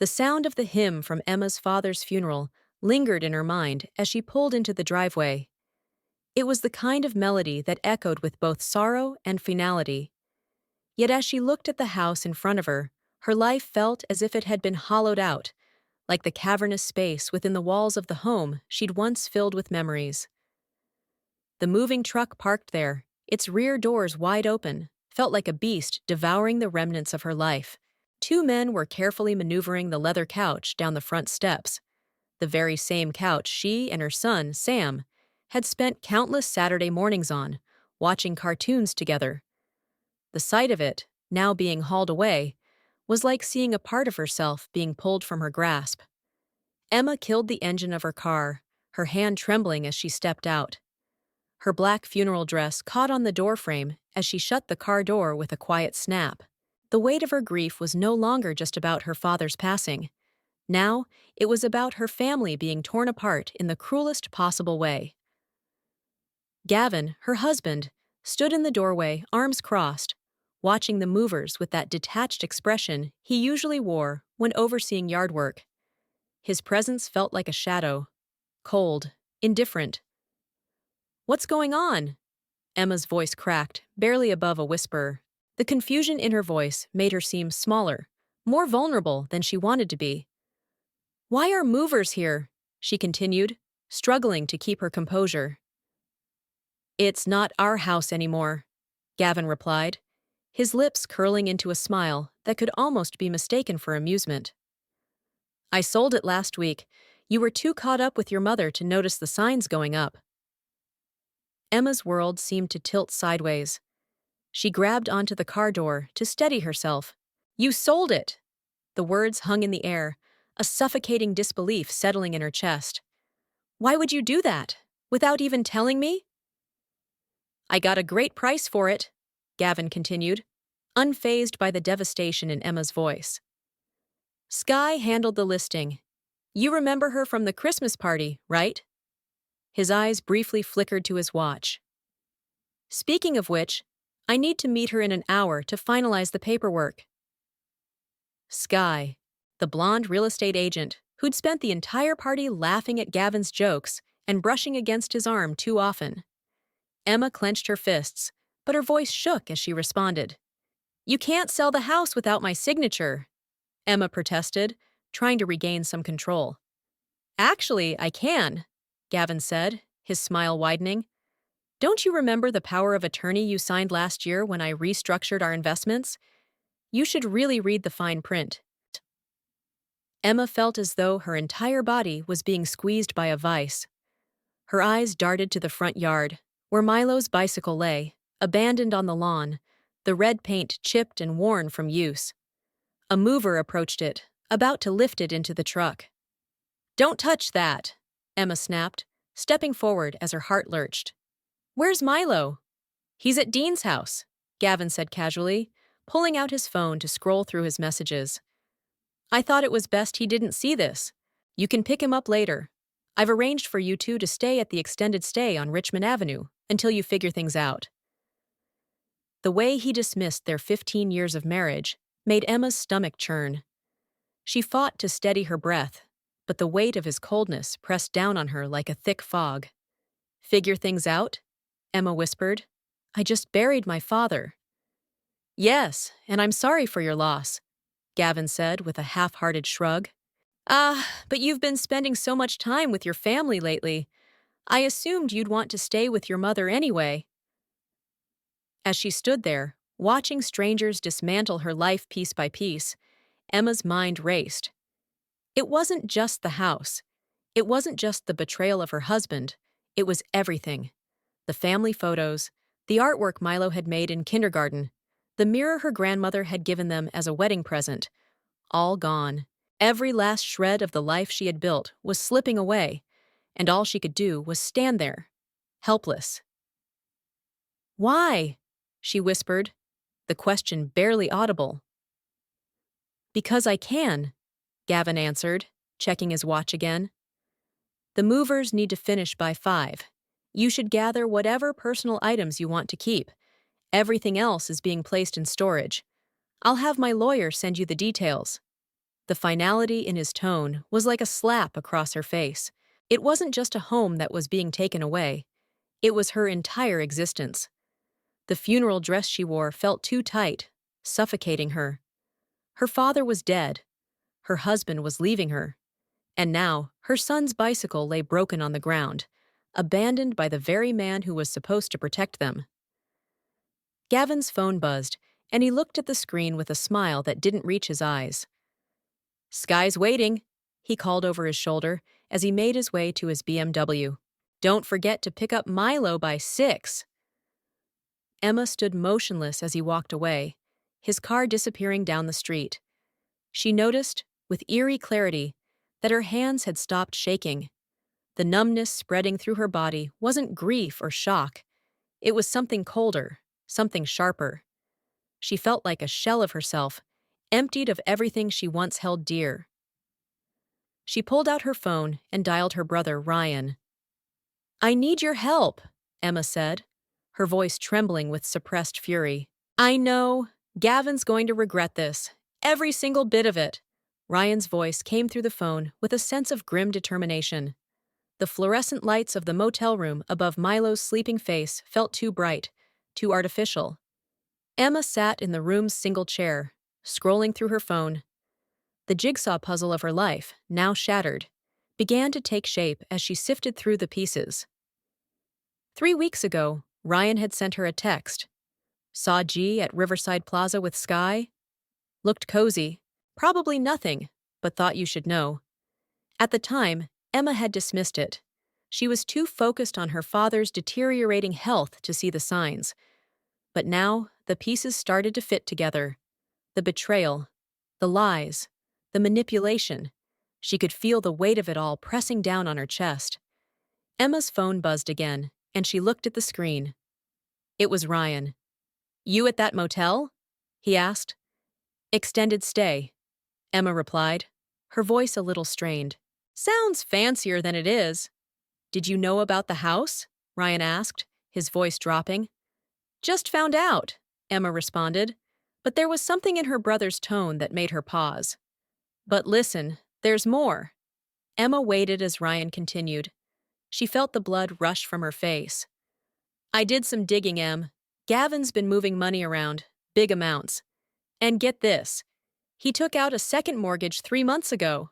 The sound of the hymn from Emma's father's funeral lingered in her mind as she pulled into the driveway. It was the kind of melody that echoed with both sorrow and finality. Yet as she looked at the house in front of her, her life felt as if it had been hollowed out, like the cavernous space within the walls of the home she'd once filled with memories. The moving truck parked there, its rear doors wide open, felt like a beast devouring the remnants of her life. Two men were carefully maneuvering the leather couch down the front steps, the very same couch she and her son, Sam, had spent countless Saturday mornings on, watching cartoons together. The sight of it, now being hauled away, was like seeing a part of herself being pulled from her grasp. Emma killed the engine of her car, her hand trembling as she stepped out. Her black funeral dress caught on the doorframe as she shut the car door with a quiet snap. The weight of her grief was no longer just about her father's passing. Now, it was about her family being torn apart in the cruelest possible way. Gavin, her husband, stood in the doorway, arms crossed, watching the movers with that detached expression he usually wore when overseeing yard work. His presence felt like a shadow, cold, indifferent. "What's going on?" Emma's voice cracked, barely above a whisper. The confusion in her voice made her seem smaller, more vulnerable than she wanted to be. "Why are movers here?" she continued, struggling to keep her composure. "It's not our house anymore," Gavin replied, his lips curling into a smile that could almost be mistaken for amusement. "I sold it last week. You were too caught up with your mother to notice the signs going up." Emma's world seemed to tilt sideways. She grabbed onto the car door to steady herself. "You sold it!" The words hung in the air, a suffocating disbelief settling in her chest. "Why would you do that? Without even telling me?" "I got a great price for it," Gavin continued, unfazed by the devastation in Emma's voice. "Skye handled the listing. You remember her from the Christmas party, right?" His eyes briefly flickered to his watch. "Speaking of which, I need to meet her in an hour to finalize the paperwork." Skye, the blonde real estate agent who'd spent the entire party laughing at Gavin's jokes and brushing against his arm too often. Emma clenched her fists, but her voice shook as she responded. "You can't sell the house without my signature," Emma protested, trying to regain some control. "Actually, I can," Gavin said, his smile widening. "Don't you remember the power of attorney you signed last year when I restructured our investments? You should really read the fine print." Emma felt as though her entire body was being squeezed by a vice. Her eyes darted to the front yard, where Milo's bicycle lay, abandoned on the lawn, the red paint chipped and worn from use. A mover approached it, about to lift it into the truck. "Don't touch that," Emma snapped, stepping forward as her heart lurched. "Where's Milo?" "He's at Dean's house," Gavin said casually, pulling out his phone to scroll through his messages. "I thought it was best he didn't see this. You can pick him up later. I've arranged for you two to stay at the extended stay on Richmond Avenue until you figure things out." The way he dismissed their 15 years of marriage made Emma's stomach churn. She fought to steady her breath, but the weight of his coldness pressed down on her like a thick fog. "Figure things out?" Emma whispered. "I just buried my father." "Yes, and I'm sorry for your loss," Gavin said with a half-hearted shrug. But you've been spending so much time with your family lately. I assumed you'd want to stay with your mother anyway." As she stood there, watching strangers dismantle her life piece by piece, Emma's mind raced. It wasn't just the house. It wasn't just the betrayal of her husband. It was everything. The family photos, the artwork Milo had made in kindergarten, the mirror her grandmother had given them as a wedding present, all gone. Every last shred of the life she had built was slipping away, and all she could do was stand there, helpless. "Why?" she whispered, the question barely audible. "Because I can," Gavin answered, checking his watch again. "The movers need to finish by 5. You should gather whatever personal items you want to keep. Everything else is being placed in storage. I'll have my lawyer send you the details." The finality in his tone was like a slap across her face. It wasn't just a home that was being taken away, it was her entire existence. The funeral dress she wore felt too tight, suffocating her. Her father was dead, her husband was leaving her, and now her son's bicycle lay broken on the ground, abandoned by the very man who was supposed to protect them. Gavin's phone buzzed, and he looked at the screen with a smile that didn't reach his eyes. "Sky's waiting," he called over his shoulder as he made his way to his BMW. "Don't forget to pick up Milo by 6. Emma stood motionless as he walked away, his car disappearing down the street. She noticed, with eerie clarity, that her hands had stopped shaking. The numbness spreading through her body wasn't grief or shock. It was something colder, something sharper. She felt like a shell of herself, emptied of everything she once held dear. She pulled out her phone and dialed her brother, Ryan. "I need your help," Emma said, her voice trembling with suppressed fury. "I know. Gavin's going to regret this. Every single bit of it." Ryan's voice came through the phone with a sense of grim determination. The fluorescent lights of the motel room above Milo's sleeping face felt too bright, too artificial. Emma sat in the room's single chair, scrolling through her phone. The jigsaw puzzle of her life, now shattered, began to take shape as she sifted through the pieces. 3 weeks ago, Ryan had sent her a text. "Saw G at Riverside Plaza with Sky. Looked cozy. Probably nothing, but thought you should know." At the time, Emma had dismissed it. She was too focused on her father's deteriorating health to see the signs. But now, the pieces started to fit together. The betrayal, the lies, the manipulation. She could feel the weight of it all pressing down on her chest. Emma's phone buzzed again, and she looked at the screen. It was Ryan. "You at that motel?" he asked. "Extended stay," Emma replied, her voice a little strained. "Sounds fancier than it is." "Did you know about the house?" Ryan asked, his voice dropping. "Just found out," Emma responded, but there was something in her brother's tone that made her pause. "But listen, there's more." Emma waited as Ryan continued. She felt the blood rush from her face. "I did some digging, Em. Gavin's been moving money around, big amounts. And get this, he took out a second mortgage 3 months ago."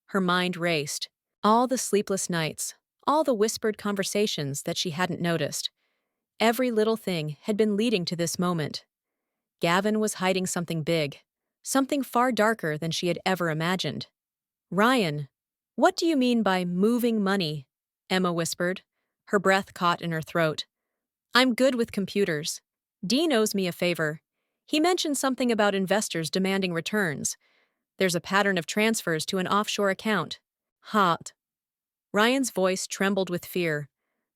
Her mind raced. All the sleepless nights, all the whispered conversations that she hadn't noticed. Every little thing had been leading to this moment. Gavin was hiding something big, something far darker than she had ever imagined. "Ryan, what do you mean by moving money?" Emma whispered, her breath caught in her throat. "I'm good with computers. Dean owes me a favor. He mentioned something about investors demanding returns. There's a pattern of transfers to an offshore account." "Hot." Ryan's voice trembled with fear,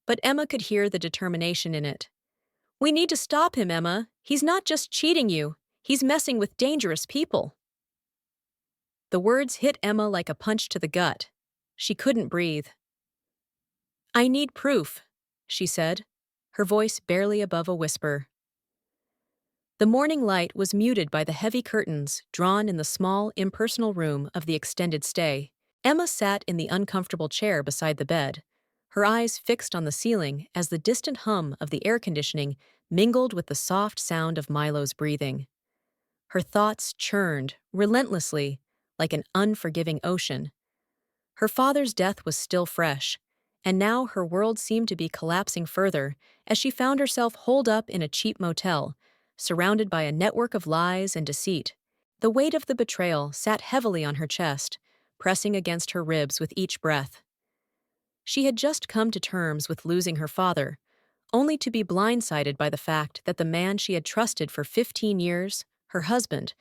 but Emma could hear the determination in it. "We need to stop him, Emma. He's not just cheating you. He's messing with dangerous people." The words hit Emma like a punch to the gut. She couldn't breathe. "I need proof," she said, her voice barely above a whisper. The morning light was muted by the heavy curtains drawn in the small, impersonal room of the extended stay. Emma sat in the uncomfortable chair beside the bed, her eyes fixed on the ceiling as the distant hum of the air conditioning mingled with the soft sound of Milo's breathing. Her thoughts churned, relentlessly, like an unforgiving ocean. Her father's death was still fresh, and now her world seemed to be collapsing further as she found herself holed up in a cheap motel, surrounded by a network of lies and deceit. The weight of the betrayal sat heavily on her chest, pressing against her ribs with each breath. She had just come to terms with losing her father, only to be blindsided by the fact that the man she had trusted for 15 years, her husband,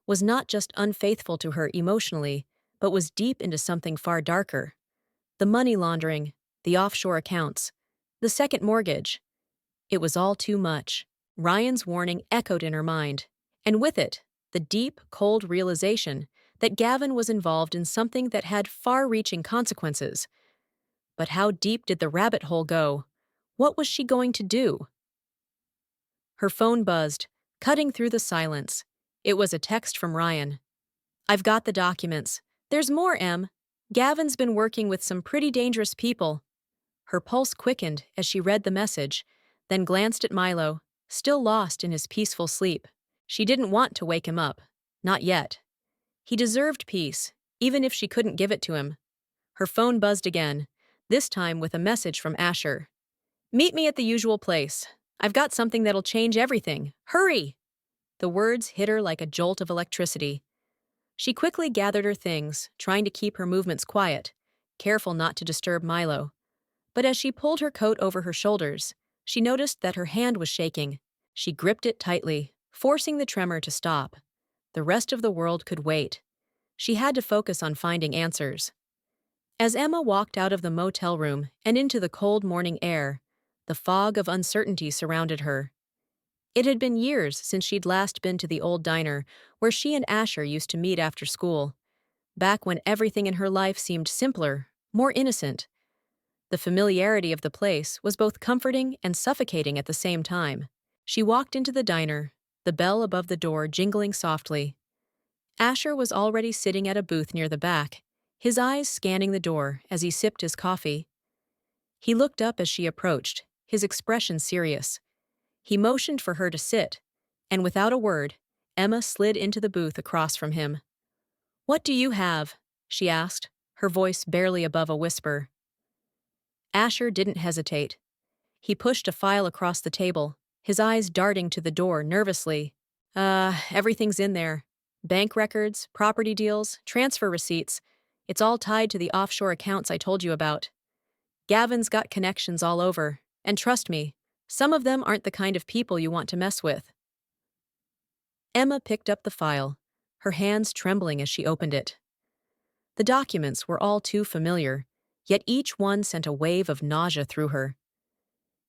was not just unfaithful to her emotionally, but was deep into something far darker. The money laundering, the offshore accounts, the second mortgage. It was all too much. Ryan's warning echoed in her mind, and with it, the deep, cold realization that Gavin was involved in something that had far-reaching consequences. But how deep did the rabbit hole go? What was she going to do? Her phone buzzed, cutting through the silence. It was a text from Ryan. I've got the documents. There's more, Em. Gavin's been working with some pretty dangerous people. Her pulse quickened as she read the message, then glanced at Milo, still lost in his peaceful sleep. She didn't want to wake him up. Not yet. He deserved peace, even if she couldn't give it to him. Her phone buzzed again, this time with a message from Asher. Meet me at the usual place. I've got something that'll change everything. Hurry! The words hit her like a jolt of electricity. She quickly gathered her things, trying to keep her movements quiet, careful not to disturb Milo. But as she pulled her coat over her shoulders, she noticed that her hand was shaking. She gripped it tightly, forcing the tremor to stop. The rest of the world could wait. She had to focus on finding answers. As Emma walked out of the motel room and into the cold morning air, the fog of uncertainty surrounded her. It had been years since she'd last been to the old diner where she and Asher used to meet after school, back when everything in her life seemed simpler, more innocent. The familiarity of the place was both comforting and suffocating at the same time. She walked into the diner, the bell above the door jingling softly. Asher was already sitting at a booth near the back, his eyes scanning the door as he sipped his coffee. He looked up as she approached, his expression serious. He motioned for her to sit, and without a word, Emma slid into the booth across from him. "What do you have?" she asked, her voice barely above a whisper. Asher didn't hesitate. He pushed a file across the table, his eyes darting to the door nervously. Everything's in there. Bank records, property deals, transfer receipts. It's all tied to the offshore accounts I told you about. Gavin's got connections all over, and trust me, some of them aren't the kind of people you want to mess with." Emma picked up the file, her hands trembling as she opened it. The documents were all too familiar, yet each one sent a wave of nausea through her.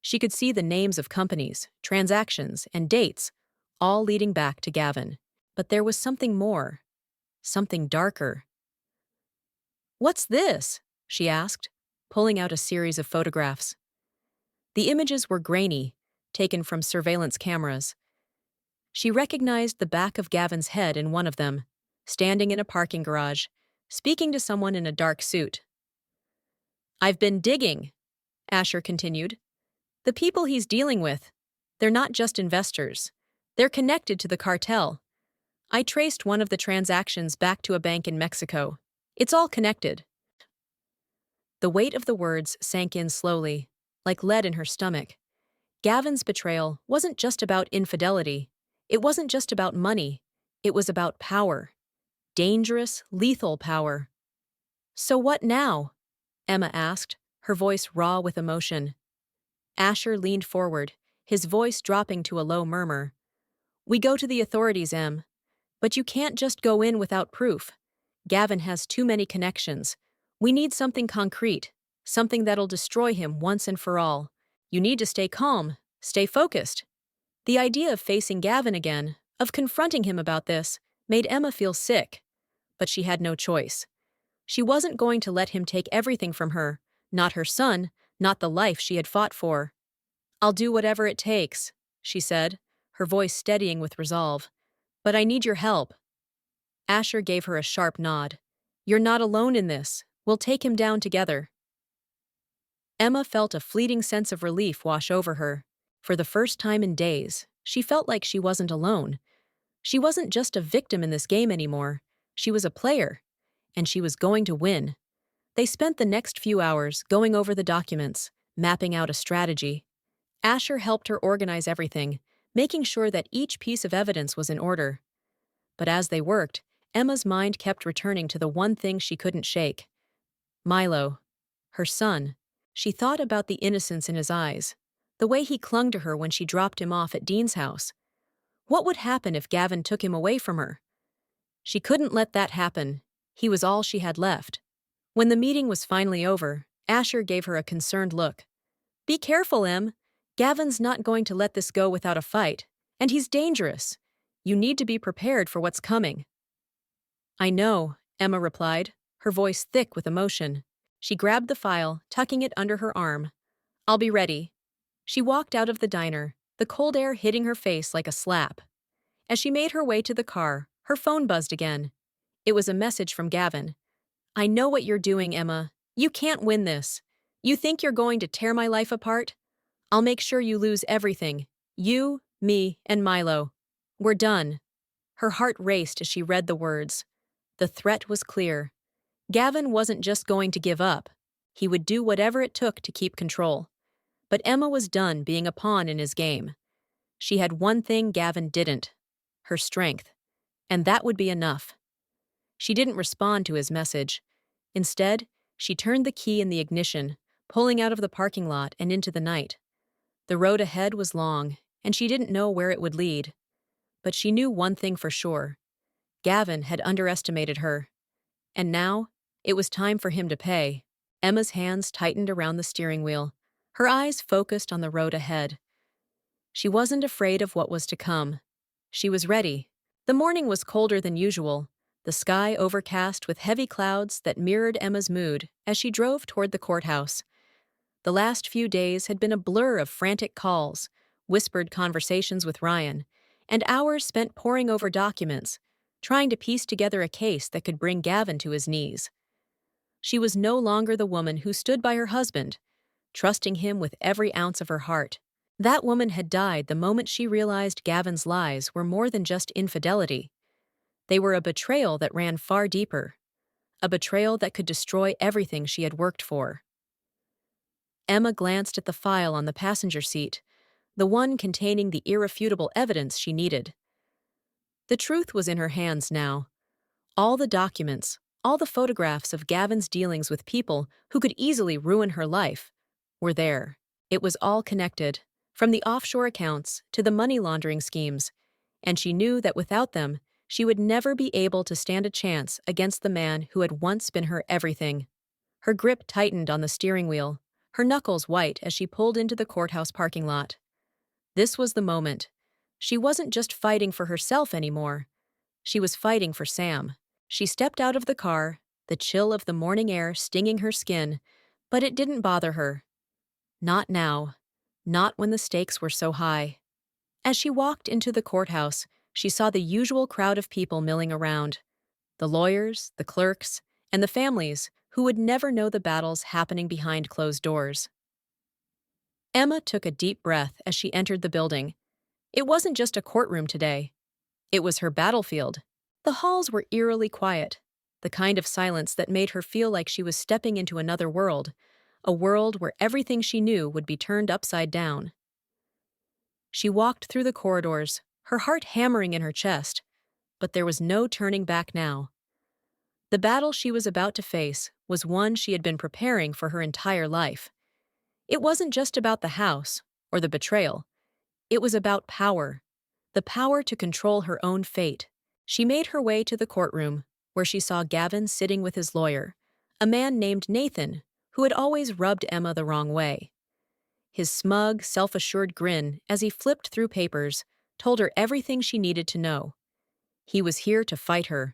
She could see the names of companies, transactions, and dates, all leading back to Gavin. But there was something more, something darker. "What's this?" she asked, pulling out a series of photographs. The images were grainy, taken from surveillance cameras. She recognized the back of Gavin's head in one of them, standing in a parking garage, speaking to someone in a dark suit. "I've been digging," Asher continued. "The people he's dealing with, they're not just investors. They're connected to the cartel. I traced one of the transactions back to a bank in Mexico. It's all connected." The weight of the words sank in slowly, like lead in her stomach. Gavin's betrayal wasn't just about infidelity. It wasn't just about money. It was about power. Dangerous, lethal power. "So what now?" Emma asked, her voice raw with emotion. Asher leaned forward, his voice dropping to a low murmur. "We go to the authorities, Em. But you can't just go in without proof. Gavin has too many connections. We need something concrete, something that'll destroy him once and for all. You need to stay calm, stay focused." The idea of facing Gavin again, of confronting him about this, made Emma feel sick. But she had no choice. She wasn't going to let him take everything from her, not her son, not the life she had fought for. "I'll do whatever it takes," she said, her voice steadying with resolve. "But I need your help." Asher gave her a sharp nod. "You're not alone in this. We'll take him down together." Emma felt a fleeting sense of relief wash over her. For the first time in days, she felt like she wasn't alone. She wasn't just a victim in this game anymore. She was a player, and she was going to win. They spent the next few hours going over the documents, mapping out a strategy. Asher helped her organize everything, making sure that each piece of evidence was in order. But as they worked, Emma's mind kept returning to the one thing she couldn't shake. Milo. Her son. She thought about the innocence in his eyes, the way he clung to her when she dropped him off at Dean's house. What would happen if Gavin took him away from her? She couldn't let that happen. He was all she had left. When the meeting was finally over, Asher gave her a concerned look. "Be careful, Em. Gavin's not going to let this go without a fight, and he's dangerous. You need to be prepared for what's coming." "I know," Emma replied, her voice thick with emotion. She grabbed the file, tucking it under her arm. "I'll be ready." She walked out of the diner, the cold air hitting her face like a slap. As she made her way to the car, her phone buzzed again. It was a message from Gavin. "I know what you're doing, Emma. You can't win this. You think you're going to tear my life apart? I'll make sure you lose everything. You, me, and Milo. We're done." Her heart raced as she read the words. The threat was clear. Gavin wasn't just going to give up. He would do whatever it took to keep control. But Emma was done being a pawn in his game. She had one thing Gavin didn't: her strength. And that would be enough. She didn't respond to his message. Instead, she turned the key in the ignition, pulling out of the parking lot and into the night. The road ahead was long, and she didn't know where it would lead. But she knew one thing for sure. Gavin had underestimated her. And now, it was time for him to pay. Emma's hands tightened around the steering wheel, her eyes focused on the road ahead. She wasn't afraid of what was to come. She was ready. The morning was colder than usual, the sky overcast with heavy clouds that mirrored Emma's mood as she drove toward the courthouse. The last few days had been a blur of frantic calls, whispered conversations with Ryan, and hours spent poring over documents, trying to piece together a case that could bring Gavin to his knees. She was no longer the woman who stood by her husband, trusting him with every ounce of her heart. That woman had died the moment she realized Gavin's lies were more than just infidelity. They were a betrayal that ran far deeper, a betrayal that could destroy everything she had worked for. Emma glanced at the file on the passenger seat, the one containing the irrefutable evidence she needed. The truth was in her hands now. All the documents, all the photographs of Gavin's dealings with people who could easily ruin her life, were there. It was all connected, from the offshore accounts to the money laundering schemes, and she knew that without them, she would never be able to stand a chance against the man who had once been her everything. Her grip tightened on the steering wheel, her knuckles white as she pulled into the courthouse parking lot. This was the moment. She wasn't just fighting for herself anymore. She was fighting for Sam. She stepped out of the car, the chill of the morning air stinging her skin, but it didn't bother her. Not now. Not when the stakes were so high. As she walked into the courthouse, she saw the usual crowd of people milling around. The lawyers, the clerks, and the families who would never know the battles happening behind closed doors. Emma took a deep breath as she entered the building. It wasn't just a courtroom today. It was her battlefield. The halls were eerily quiet, the kind of silence that made her feel like she was stepping into another world, a world where everything she knew would be turned upside down. She walked through the corridors, her heart hammering in her chest, but there was no turning back now. The battle she was about to face was one she had been preparing for her entire life. It wasn't just about the house or the betrayal. It was about power, the power to control her own fate. She made her way to the courtroom, where she saw Gavin sitting with his lawyer, a man named Nathan, who had always rubbed Emma the wrong way. His smug, self-assured grin as he flipped through papers told her everything she needed to know. He was here to fight her,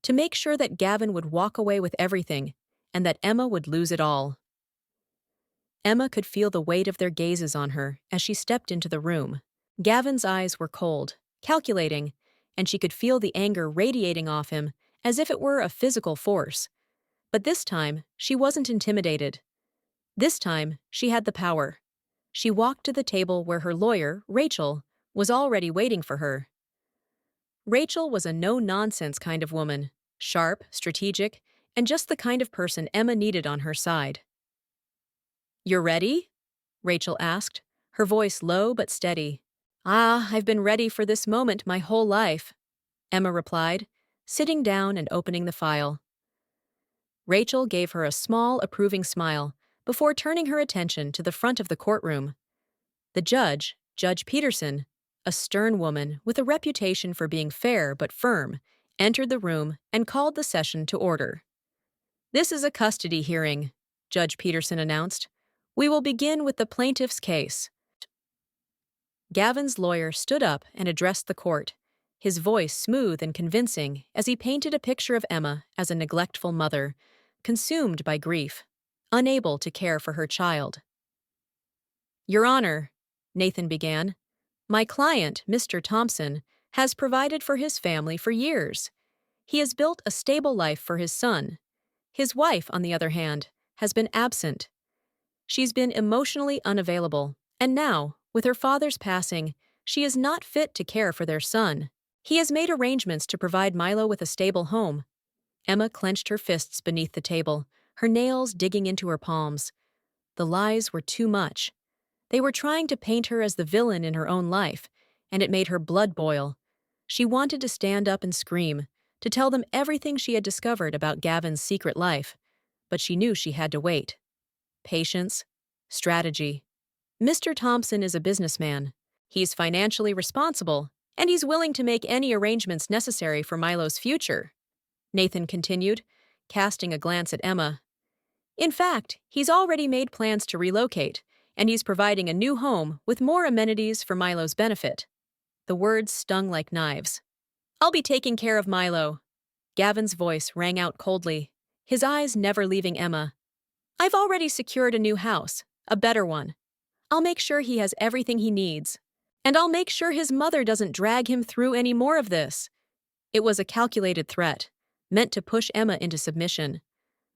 to make sure that Gavin would walk away with everything, and that Emma would lose it all. Emma could feel the weight of their gazes on her as she stepped into the room. Gavin's eyes were cold, calculating, and she could feel the anger radiating off him as if it were a physical force. But this time, she wasn't intimidated. This time, she had the power. She walked to the table where her lawyer, Rachel, was already waiting for her. Rachel was a no-nonsense kind of woman, sharp, strategic, and just the kind of person Emma needed on her side. "You're ready?" Rachel asked, her voice low but steady. I've been ready for this moment my whole life," Emma replied, sitting down and opening the file. Rachel gave her a small, approving smile before turning her attention to the front of the courtroom. The judge, Judge Peterson, a stern woman with a reputation for being fair but firm, entered the room and called the session to order. "This is a custody hearing," Judge Peterson announced. "We will begin with the plaintiff's case." Gavin's lawyer stood up and addressed the court, his voice smooth and convincing as he painted a picture of Emma as a neglectful mother, consumed by grief, unable to care for her child. "Your Honor," Nathan began, "my client, Mr. Thompson, has provided for his family for years. He has built a stable life for his son. His wife, on the other hand, has been absent. She's been emotionally unavailable, and now, with her father's passing, she is not fit to care for their son. He has made arrangements to provide Milo with a stable home. Emma clenched her fists beneath the table, her nails digging into her palms. The lies were too much. They were trying to paint her as the villain in her own life, and it made her blood boil. She wanted to stand up and scream, to tell them everything she had discovered about Gavin's secret life, but she knew she had to wait. Patience, strategy. Mr. Thompson is a businessman. He's financially responsible, and he's willing to make any arrangements necessary for Milo's future, Nathan continued, casting a glance at Emma. In fact, he's already made plans to relocate, and he's providing a new home with more amenities for Milo's benefit. The words stung like knives. I'll be taking care of Milo. Gavin's voice rang out coldly, his eyes never leaving Emma. I've already secured a new house, a better one. I'll make sure he has everything he needs. And I'll make sure his mother doesn't drag him through any more of this. It was a calculated threat, meant to push Emma into submission.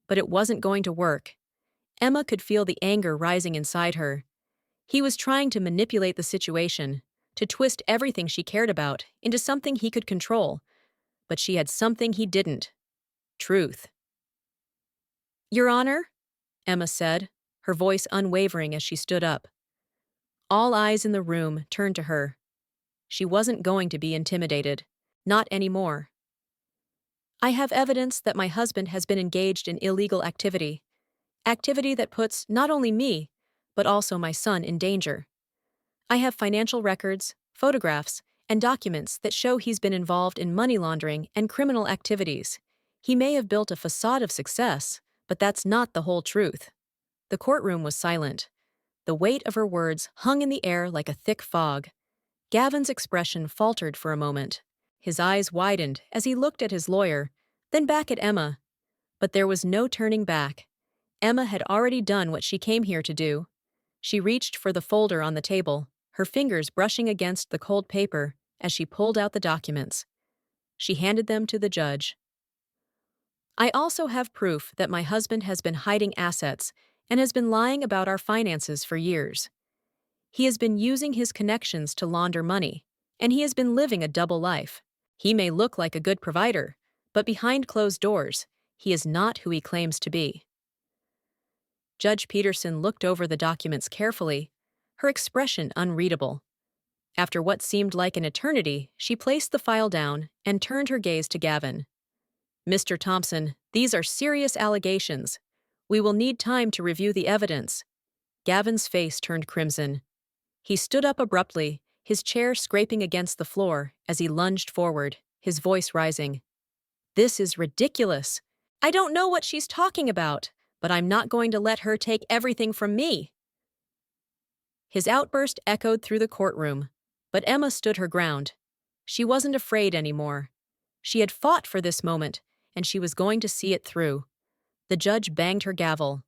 But it wasn't going to work. Emma could feel the anger rising inside her. He was trying to manipulate the situation, to twist everything she cared about into something he could control. But she had something he didn't. Truth. Your Honor, Emma said, her voice unwavering as she stood up. All eyes in the room turned to her. She wasn't going to be intimidated. Not anymore. I have evidence that my husband has been engaged in illegal activity. Activity that puts not only me, but also my son in danger. I have financial records, photographs, and documents that show he's been involved in money laundering and criminal activities. He may have built a facade of success, but that's not the whole truth. The courtroom was silent. The weight of her words hung in the air like a thick fog. Gavin's expression faltered for a moment. His eyes widened as he looked at his lawyer, then back at Emma. But there was no turning back. Emma had already done what she came here to do. She reached for the folder on the table, her fingers brushing against the cold paper as she pulled out the documents. She handed them to the judge. I also have proof that my husband has been hiding assets and has been lying about our finances for years. He has been using his connections to launder money, and he has been living a double life. He may look like a good provider, but behind closed doors, he is not who he claims to be. Judge Peterson looked over the documents carefully, her expression unreadable. After what seemed like an eternity, she placed the file down and turned her gaze to Gavin. Mr. Thompson, these are serious allegations. We will need time to review the evidence. Gavin's face turned crimson. He stood up abruptly, his chair scraping against the floor as he lunged forward, his voice rising. This is ridiculous. I don't know what she's talking about, but I'm not going to let her take everything from me. His outburst echoed through the courtroom, but Emma stood her ground. She wasn't afraid anymore. She had fought for this moment, and she was going to see it through. The judge banged her gavel.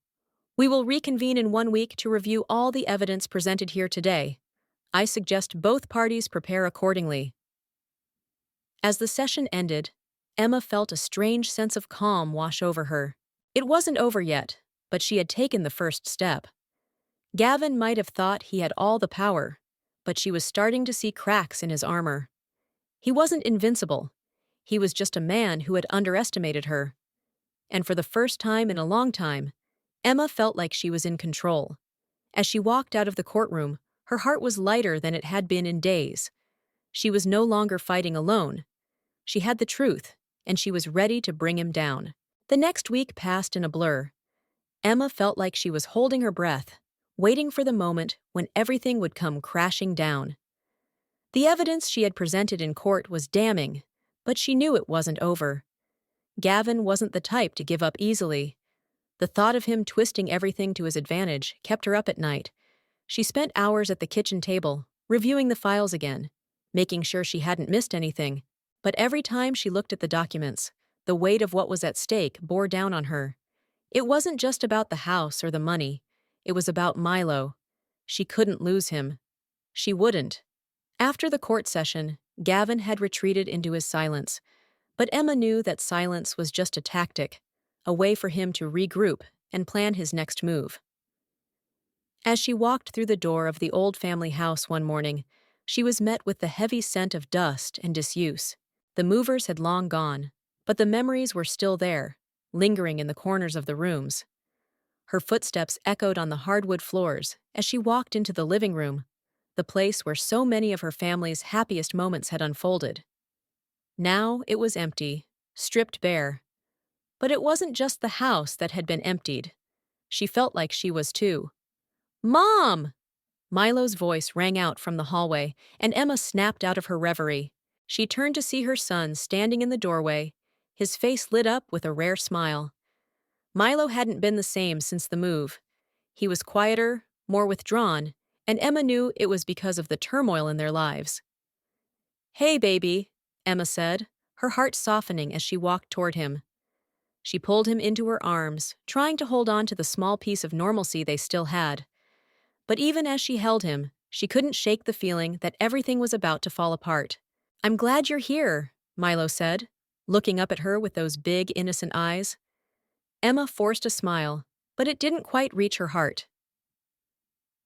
We will reconvene in 1 week to review all the evidence presented here today. I suggest both parties prepare accordingly. As the session ended, Emma felt a strange sense of calm wash over her. It wasn't over yet, but she had taken the first step. Gavin might have thought he had all the power, but she was starting to see cracks in his armor. He wasn't invincible. He was just a man who had underestimated her. And for the first time in a long time, Emma felt like she was in control. As she walked out of the courtroom, her heart was lighter than it had been in days. She was no longer fighting alone. She had the truth, and she was ready to bring him down. The next week passed in a blur. Emma felt like she was holding her breath, waiting for the moment when everything would come crashing down. The evidence she had presented in court was damning, but she knew it wasn't over. Gavin wasn't the type to give up easily. The thought of him twisting everything to his advantage kept her up at night. She spent hours at the kitchen table, reviewing the files again, making sure she hadn't missed anything. But every time she looked at the documents, the weight of what was at stake bore down on her. It wasn't just about the house or the money. It was about Milo. She couldn't lose him. She wouldn't. After the court session, Gavin had retreated into his silence, But Emma knew that silence was just a tactic, a way for him to regroup and plan his next move. As she walked through the door of the old family house one morning, she was met with the heavy scent of dust and disuse. The movers had long gone, but the memories were still there, lingering in the corners of the rooms. Her footsteps echoed on the hardwood floors as she walked into the living room, the place where so many of her family's happiest moments had unfolded. Now it was empty, stripped bare. But it wasn't just the house that had been emptied. She felt like she was too. "Mom!" Milo's voice rang out from the hallway, and Emma snapped out of her reverie. She turned to see her son standing in the doorway, his face lit up with a rare smile. Milo hadn't been the same since the move. He was quieter, more withdrawn, and Emma knew it was because of the turmoil in their lives. "Hey, baby," Emma said, her heart softening as she walked toward him. She pulled him into her arms, trying to hold on to the small piece of normalcy they still had. But even as she held him, she couldn't shake the feeling that everything was about to fall apart. "I'm glad you're here," Milo said, looking up at her with those big, innocent eyes. Emma forced a smile, but it didn't quite reach her heart.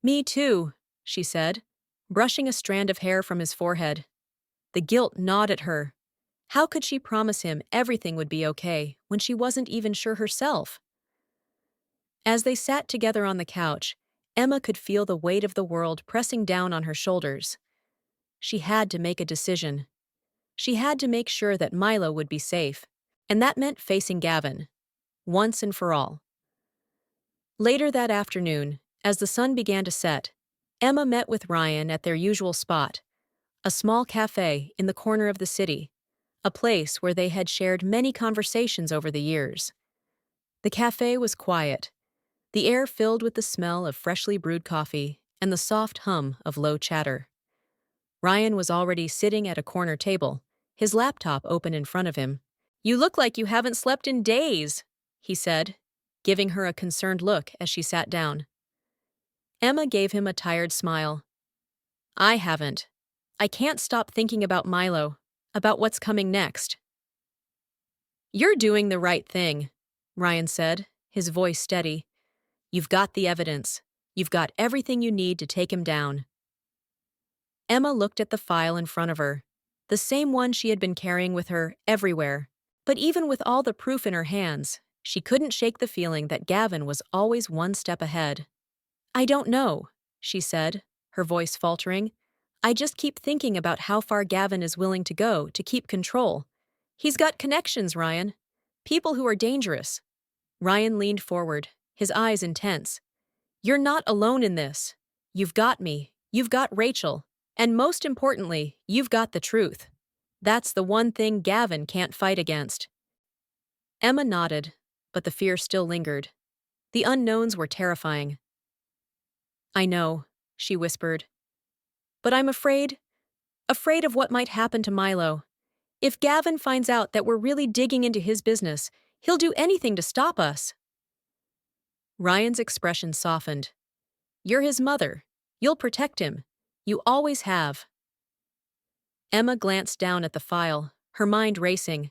"Me too," she said, brushing a strand of hair from his forehead. The guilt gnawed at her. How could she promise him everything would be okay when she wasn't even sure herself? As they sat together on the couch, Emma could feel the weight of the world pressing down on her shoulders. She had to make a decision. She had to make sure that Milo would be safe, and that meant facing Gavin, once and for all. Later that afternoon, as the sun began to set, Emma met with Ryan at their usual spot, a small cafe in the corner of the city, a place where they had shared many conversations over the years. The cafe was quiet, the air filled with the smell of freshly brewed coffee and the soft hum of low chatter. Ryan was already sitting at a corner table, his laptop open in front of him. "You look like you haven't slept in days," he said, giving her a concerned look as she sat down. Emma gave him a tired smile. "I haven't. I can't stop thinking about Milo, about what's coming next." "You're doing the right thing," Ryan said, his voice steady. "You've got the evidence. You've got everything you need to take him down." Emma looked at the file in front of her, the same one she had been carrying with her everywhere. But even with all the proof in her hands, she couldn't shake the feeling that Gavin was always one step ahead. "I don't know," she said, her voice faltering. "I just keep thinking about how far Gavin is willing to go to keep control. He's got connections, Ryan. People who are dangerous." Ryan leaned forward, his eyes intense. "You're not alone in this. You've got me, you've got Rachel, and most importantly, you've got the truth. That's the one thing Gavin can't fight against." Emma nodded, but the fear still lingered. The unknowns were terrifying. "I know," she whispered. "But I'm afraid of what might happen to Milo. If Gavin finds out that we're really digging into his business, he'll do anything to stop us." Ryan's expression softened. "You're his mother. You'll protect him. You always have." Emma glanced down at the file, her mind racing.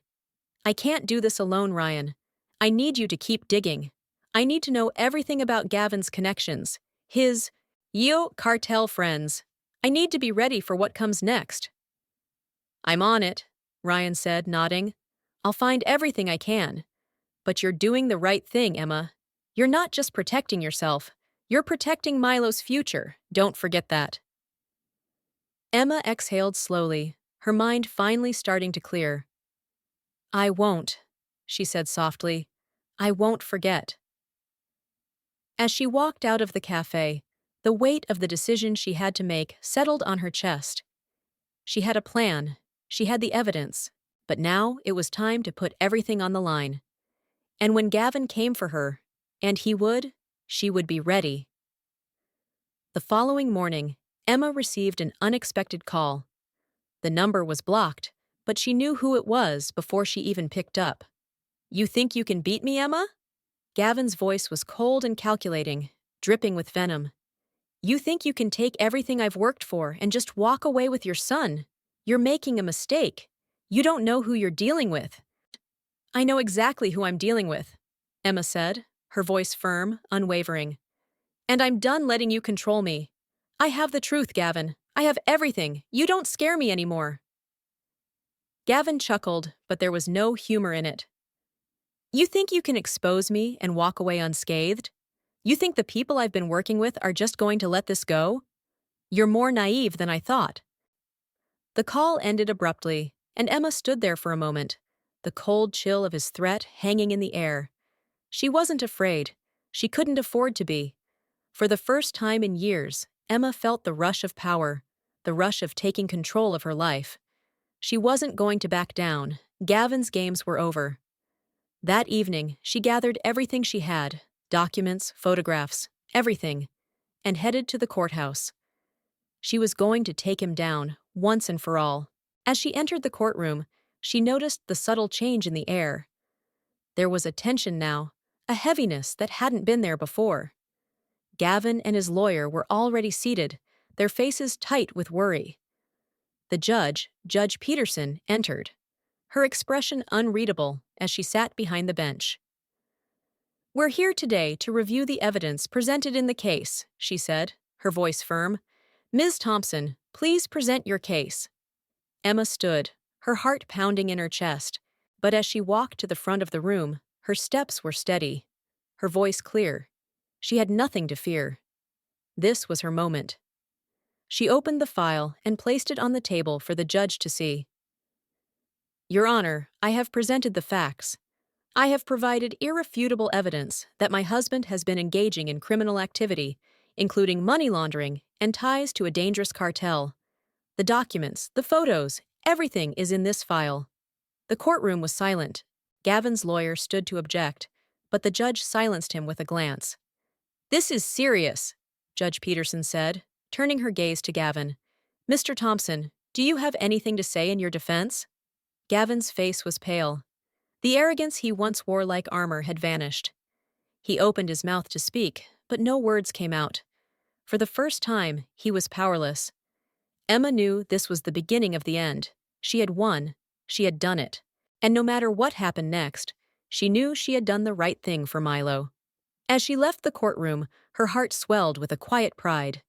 "I can't do this alone, Ryan. I need you to keep digging. I need to know everything about Gavin's connections, his cartel friends. I need to be ready for what comes next." "I'm on it," Ryan said, nodding. "I'll find everything I can. But you're doing the right thing, Emma. You're not just protecting yourself. You're protecting Milo's future. Don't forget that." Emma exhaled slowly, her mind finally starting to clear. "I won't," she said softly. "I won't forget." As she walked out of the cafe, the weight of the decision she had to make settled on her chest. She had a plan, she had the evidence, but now it was time to put everything on the line. And when Gavin came for her, and he would, she would be ready. The following morning, Emma received an unexpected call. The number was blocked, but she knew who it was before she even picked up. "You think you can beat me, Emma?" Gavin's voice was cold and calculating, dripping with venom. "You think you can take everything I've worked for and just walk away with your son? You're making a mistake. You don't know who you're dealing with. I know exactly who I'm dealing with, Emma said, her voice firm, unwavering. And I'm done letting you control me. I have the truth, Gavin. I have everything. You don't scare me anymore. Gavin chuckled, but there was no humor in it. You think you can expose me and walk away unscathed? You think the people I've been working with are just going to let this go? You're more naive than I thought. The call ended abruptly, and Emma stood there for a moment, the cold chill of his threat hanging in the air. She wasn't afraid. She couldn't afford to be. For the first time in years, Emma felt the rush of power, the rush of taking control of her life. She wasn't going to back down. Gavin's games were over. That evening, she gathered everything she had, documents, photographs, everything, and headed to the courthouse. She was going to take him down, once and for all. As she entered the courtroom, she noticed the subtle change in the air. There was a tension now, a heaviness that hadn't been there before. Gavin and his lawyer were already seated, their faces tight with worry. The judge, Judge Peterson, entered, her expression unreadable as she sat behind the bench. "We're here today to review the evidence presented in the case," she said, her voice firm. "Ms. Thompson, please present your case." Emma stood, her heart pounding in her chest, but as she walked to the front of the room, her steps were steady, her voice clear. She had nothing to fear. This was her moment. She opened the file and placed it on the table for the judge to see. "Your Honor, I have presented the facts. I have provided irrefutable evidence that my husband has been engaging in criminal activity, including money laundering and ties to a dangerous cartel. The documents, the photos, everything is in this file." The courtroom was silent. Gavin's lawyer stood to object, but the judge silenced him with a glance. "This is serious," Judge Peterson said, turning her gaze to Gavin. "Mr. Thompson, do you have anything to say in your defense?" Gavin's face was pale. The arrogance he once wore like armor had vanished. He opened his mouth to speak, but no words came out. For the first time, he was powerless. Emma knew this was the beginning of the end. She had won. She had done it. And no matter what happened next, she knew she had done the right thing for Milo. As she left the courtroom, her heart swelled with a quiet pride.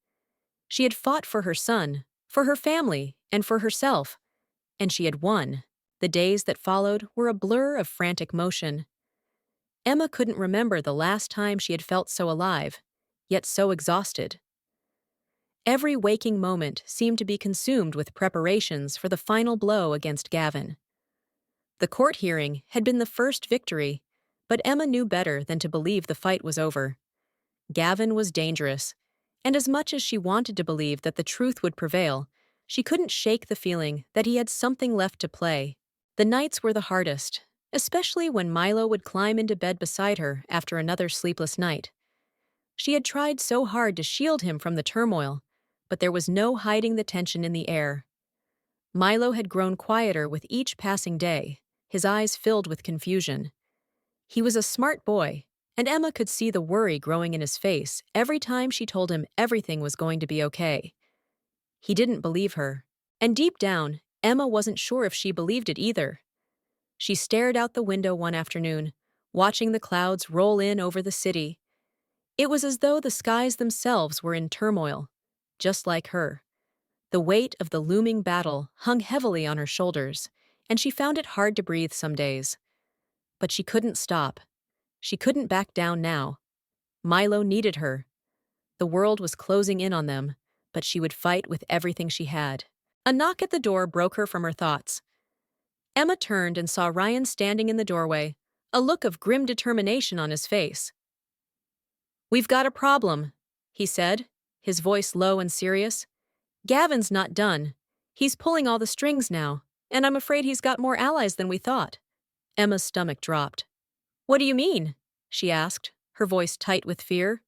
She had fought for her son, for her family, and for herself. And she had won. The days that followed were a blur of frantic motion. Emma couldn't remember the last time she had felt so alive, yet so exhausted. Every waking moment seemed to be consumed with preparations for the final blow against Gavin. The court hearing had been the first victory, but Emma knew better than to believe the fight was over. Gavin was dangerous, and as much as she wanted to believe that the truth would prevail, she couldn't shake the feeling that he had something left to play. The nights were the hardest, especially when Milo would climb into bed beside her after another sleepless night. She had tried so hard to shield him from the turmoil, but there was no hiding the tension in the air. Milo had grown quieter with each passing day, his eyes filled with confusion. He was a smart boy, and Emma could see the worry growing in his face every time she told him everything was going to be okay. He didn't believe her, and deep down, Emma wasn't sure if she believed it either. She stared out the window one afternoon, watching the clouds roll in over the city. It was as though the skies themselves were in turmoil, just like her. The weight of the looming battle hung heavily on her shoulders, and she found it hard to breathe some days. But she couldn't stop. She couldn't back down now. Milo needed her. The world was closing in on them, but she would fight with everything she had. A knock at the door broke her from her thoughts. Emma turned and saw Ryan standing in the doorway, a look of grim determination on his face. "We've got a problem," he said, his voice low and serious. "Gavin's not done. He's pulling all the strings now, and I'm afraid he's got more allies than we thought." Emma's stomach dropped. "What do you mean?" she asked, her voice tight with fear.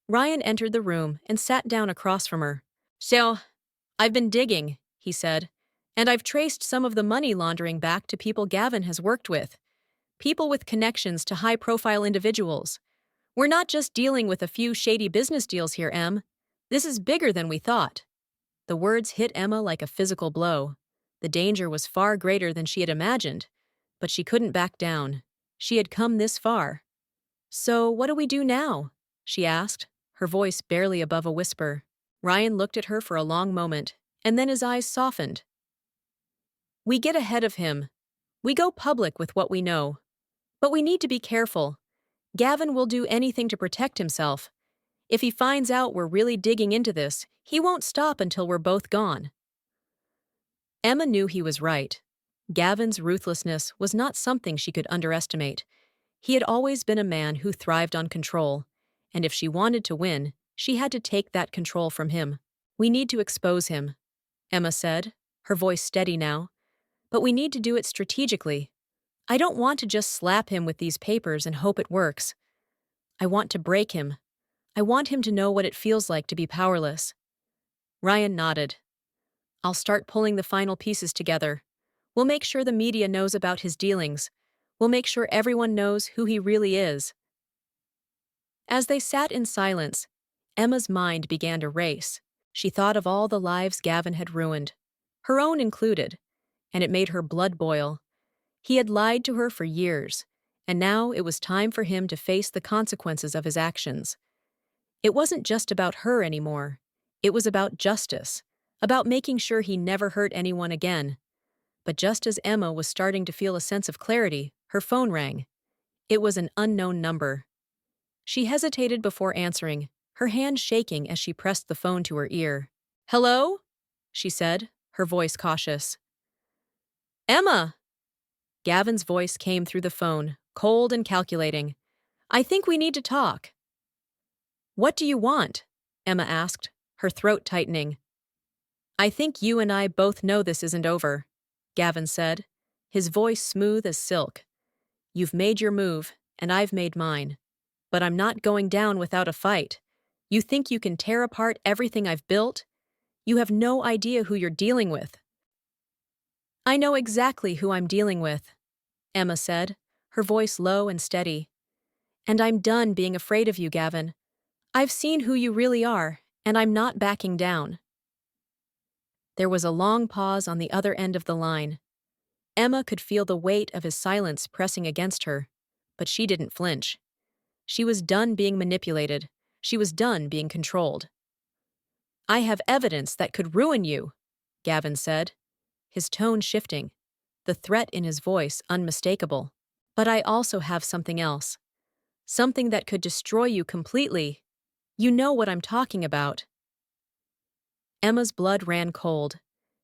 Ryan entered the room and sat down across from her. "So, I've been digging," he said, "and I've traced some of the money laundering back to people Gavin has worked with. People with connections to high-profile individuals. We're not just dealing with a few shady business deals here, Em. This is bigger than we thought." The words hit Emma like a physical blow. The danger was far greater than she had imagined, but she couldn't back down. She had come this far. "So, what do we do now?" she asked, her voice barely above a whisper. Ryan looked at her for a long moment, and then his eyes softened. "We get ahead of him. We go public with what we know. But we need to be careful. Gavin will do anything to protect himself. If he finds out we're really digging into this, he won't stop until we're both gone." Emma knew he was right. Gavin's ruthlessness was not something she could underestimate. He had always been a man who thrived on control, and if she wanted to win, she had to take that control from him. "We need to expose him," Emma said, her voice steady now. "But we need to do it strategically. I don't want to just slap him with these papers and hope it works. I want to break him. I want him to know what it feels like to be powerless." Ryan nodded. "I'll start pulling the final pieces together. We'll make sure the media knows about his dealings. We'll make sure everyone knows who he really is." As they sat in silence, Emma's mind began to race. She thought of all the lives Gavin had ruined, her own included, and it made her blood boil. He had lied to her for years, and now it was time for him to face the consequences of his actions. It wasn't just about her anymore. It was about justice, about making sure he never hurt anyone again. But just as Emma was starting to feel a sense of clarity, her phone rang. It was an unknown number. She hesitated before answering, her hand shaking as she pressed the phone to her ear. "Hello?" she said, her voice cautious. "Emma!" Gavin's voice came through the phone, cold and calculating. "I think we need to talk." "What do you want?" Emma asked, her throat tightening. "I think you and I both know this isn't over," Gavin said, his voice smooth as silk. "You've made your move, and I've made mine. But I'm not going down without a fight. You think you can tear apart everything I've built? You have no idea who you're dealing with." "I know exactly who I'm dealing with," Emma said, her voice low and steady. "And I'm done being afraid of you, Gavin. I've seen who you really are, and I'm not backing down." There was a long pause on the other end of the line. Emma could feel the weight of his silence pressing against her, but she didn't flinch. She was done being manipulated. She was done being controlled. "I have evidence that could ruin you," Gavin said, his tone shifting, the threat in his voice unmistakable. "But I also have something else. Something that could destroy you completely. You know what I'm talking about." Emma's blood ran cold.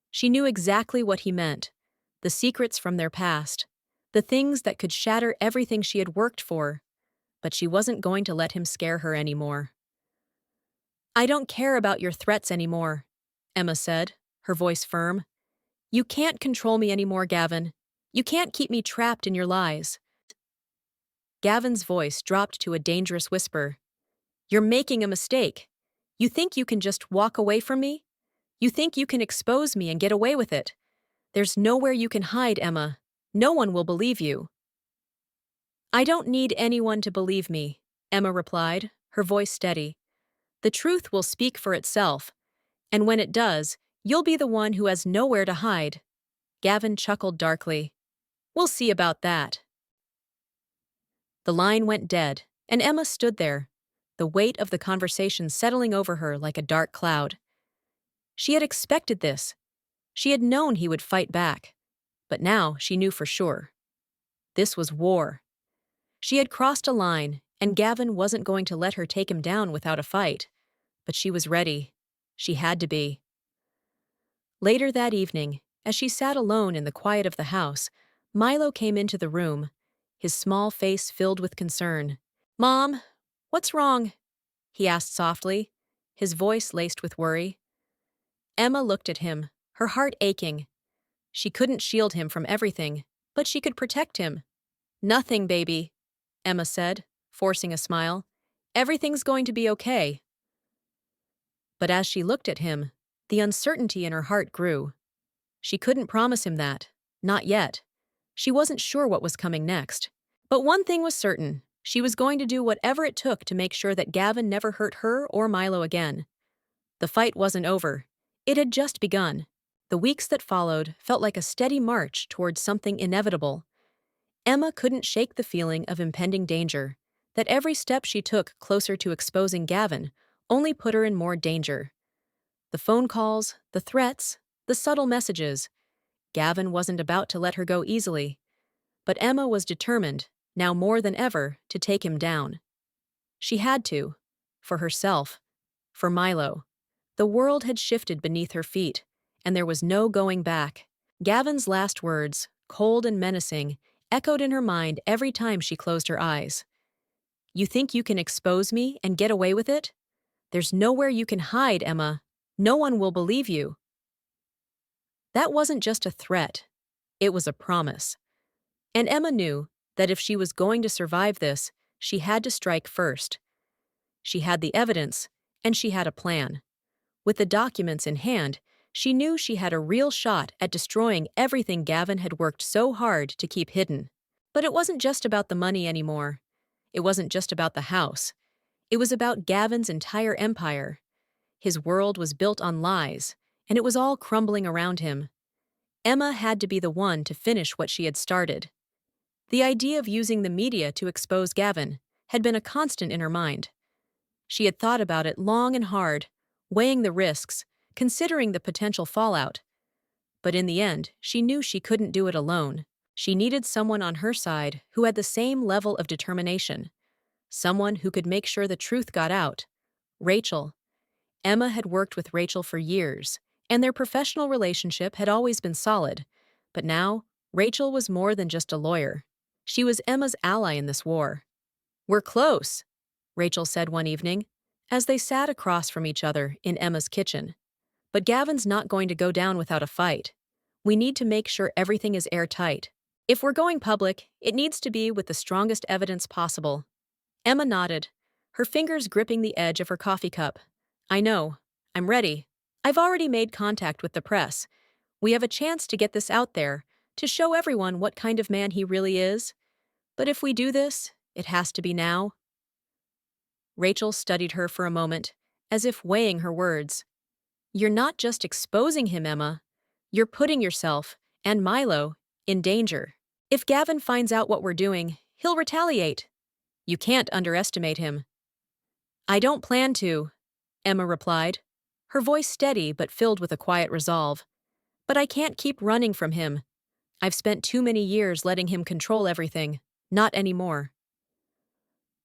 She knew exactly what he meant. The secrets from their past. The things that could shatter everything she had worked for. But she wasn't going to let him scare her anymore. "I don't care about your threats anymore," Emma said, her voice firm. "You can't control me anymore, Gavin. You can't keep me trapped in your lies." Gavin's voice dropped to a dangerous whisper. "You're making a mistake. You think you can just walk away from me? You think you can expose me and get away with it? There's nowhere you can hide, Emma. No one will believe you." "I don't need anyone to believe me," Emma replied, her voice steady. "The truth will speak for itself, and when it does, you'll be the one who has nowhere to hide." Gavin chuckled darkly. "We'll see about that." The line went dead, and Emma stood there, the weight of the conversation settling over her like a dark cloud. She had expected this. She had known he would fight back, but now she knew for sure. This was war. She had crossed a line, and Gavin wasn't going to let her take him down without a fight. But she was ready. She had to be. Later that evening, as she sat alone in the quiet of the house, Milo came into the room, his small face filled with concern. "Mom, what's wrong?" he asked softly, his voice laced with worry. Emma looked at him, her heart aching. She couldn't shield him from everything, but she could protect him. "Nothing, baby," Emma said, forcing a smile. "Everything's going to be okay." But as she looked at him, the uncertainty in her heart grew. She couldn't promise him that, not yet. She wasn't sure what was coming next. But one thing was certain, she was going to do whatever it took to make sure that Gavin never hurt her or Milo again. The fight wasn't over. It had just begun. The weeks that followed felt like a steady march towards something inevitable. Emma couldn't shake the feeling of impending danger, that every step she took closer to exposing Gavin only put her in more danger. The phone calls, the threats, the subtle messages. Gavin wasn't about to let her go easily. But Emma was determined, now more than ever, to take him down. She had to. For herself. For Milo. The world had shifted beneath her feet, and there was no going back. Gavin's last words, cold and menacing, echoed in her mind every time she closed her eyes. "You think you can expose me and get away with it? There's nowhere you can hide, Emma. No one will believe you." That wasn't just a threat. It was a promise. And Emma knew that if she was going to survive this, she had to strike first. She had the evidence, and she had a plan. With the documents in hand, she knew she had a real shot at destroying everything Gavin had worked so hard to keep hidden. But it wasn't just about the money anymore. It wasn't just about the house. It was about Gavin's entire empire. His world was built on lies, and it was all crumbling around him. Emma had to be the one to finish what she had started. The idea of using the media to expose Gavin had been a constant in her mind. She had thought about it long and hard, weighing the risks, considering the potential fallout. But in the end, she knew she couldn't do it alone. She needed someone on her side who had the same level of determination. Someone who could make sure the truth got out. Rachel. Emma had worked with Rachel for years, and their professional relationship had always been solid. But now, Rachel was more than just a lawyer. She was Emma's ally in this war. "We're close," Rachel said one evening, as they sat across from each other in Emma's kitchen. "But Gavin's not going to go down without a fight. We need to make sure everything is airtight. If we're going public, it needs to be with the strongest evidence possible." Emma nodded, her fingers gripping the edge of her coffee cup. "I know. I'm ready. I've already made contact with the press. We have a chance to get this out there, to show everyone what kind of man he really is. But if we do this, it has to be now." Rachel studied her for a moment, as if weighing her words. "You're not just exposing him, Emma. You're putting yourself, and Milo, in danger. If Gavin finds out what we're doing, he'll retaliate. You can't underestimate him." "I don't plan to," Emma replied, her voice steady but filled with a quiet resolve. "But I can't keep running from him. I've spent too many years letting him control everything. Not anymore."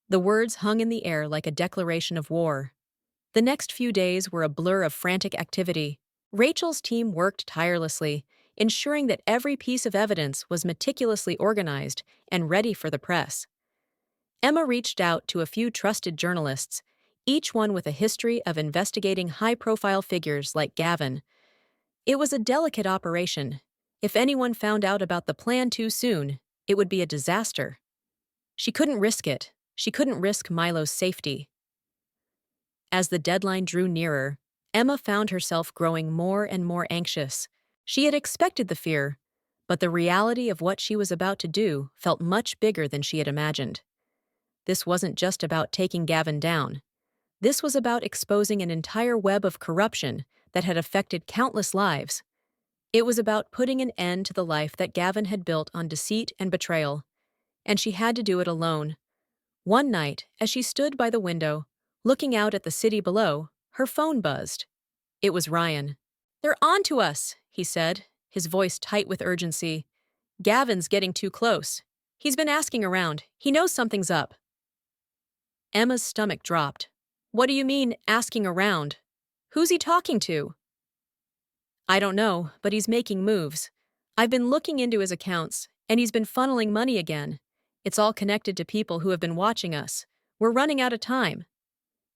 The words hung in the air like a declaration of war. The next few days were a blur of frantic activity. Rachel's team worked tirelessly, ensuring that every piece of evidence was meticulously organized and ready for the press. Emma reached out to a few trusted journalists, each one with a history of investigating high-profile figures like Gavin. It was a delicate operation. If anyone found out about the plan too soon, it would be a disaster. She couldn't risk it. She couldn't risk Milo's safety. As the deadline drew nearer, Emma found herself growing more and more anxious. She had expected the fear, but the reality of what she was about to do felt much bigger than she had imagined. This wasn't just about taking Gavin down. This was about exposing an entire web of corruption that had affected countless lives. It was about putting an end to the life that Gavin had built on deceit and betrayal. And she had to do it alone. One night, as she stood by the window, looking out at the city below, her phone buzzed. It was Ryan. "They're on to us," he said, his voice tight with urgency. "Gavin's getting too close. He's been asking around. He knows something's up." Emma's stomach dropped. "What do you mean, asking around? Who's he talking to?" "I don't know, but he's making moves. I've been looking into his accounts, and he's been funneling money again. It's all connected to people who have been watching us. We're running out of time."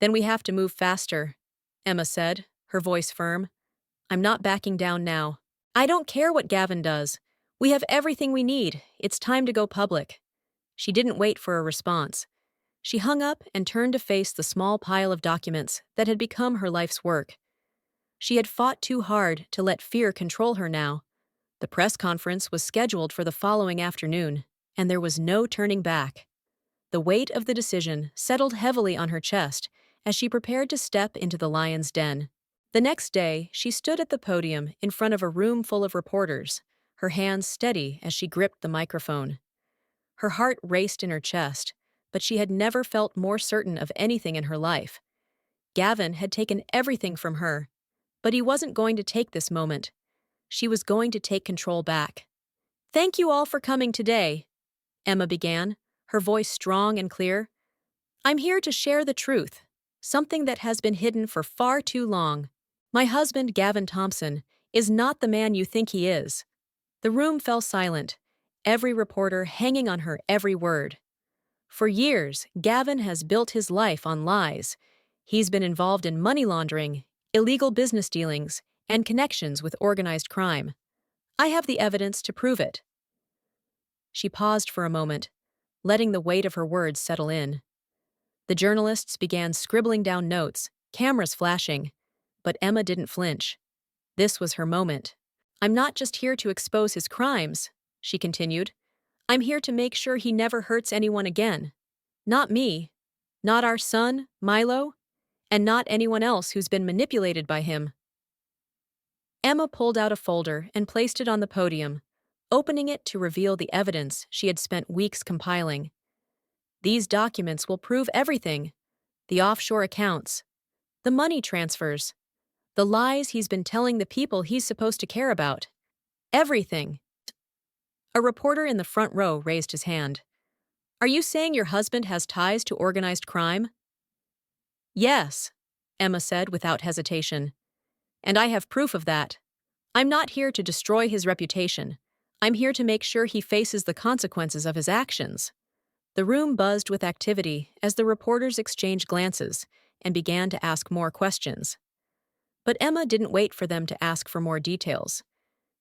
"Then we have to move faster," Emma said, her voice firm. "I'm not backing down now. I don't care what Gavin does. We have everything we need. It's time to go public." She didn't wait for a response. She hung up and turned to face the small pile of documents that had become her life's work. She had fought too hard to let fear control her now. The press conference was scheduled for the following afternoon, and there was no turning back. The weight of the decision settled heavily on her chest as she prepared to step into the lion's den. The next day, she stood at the podium in front of a room full of reporters, her hands steady as she gripped the microphone. Her heart raced in her chest, but she had never felt more certain of anything in her life. Gavin had taken everything from her, but he wasn't going to take this moment. She was going to take control back. "Thank you all for coming today," Emma began, her voice strong and clear. "I'm here to share the truth, something that has been hidden for far too long. My husband, Gavin Thompson, is not the man you think he is." The room fell silent, every reporter hanging on her every word. For years, Gavin has built his life on lies. He's been involved in money laundering, illegal business dealings, and connections with organized crime. I have the evidence to prove it. She paused for a moment, letting the weight of her words settle in. The journalists began scribbling down notes, cameras flashing, but Emma didn't flinch. This was her moment. "I'm not just here to expose his crimes," she continued. "I'm here to make sure he never hurts anyone again. Not me, not our son, Milo, and not anyone else who's been manipulated by him." Emma pulled out a folder and placed it on the podium, opening it to reveal the evidence she had spent weeks compiling. "These documents will prove everything: the offshore accounts, the money transfers, the lies he's been telling the people he's supposed to care about. Everything." A reporter in the front row raised his hand. "Are you saying your husband has ties to organized crime?" "Yes," Emma said without hesitation. "And I have proof of that. I'm not here to destroy his reputation. I'm here to make sure he faces the consequences of his actions." The room buzzed with activity as the reporters exchanged glances and began to ask more questions. But Emma didn't wait for them to ask for more details.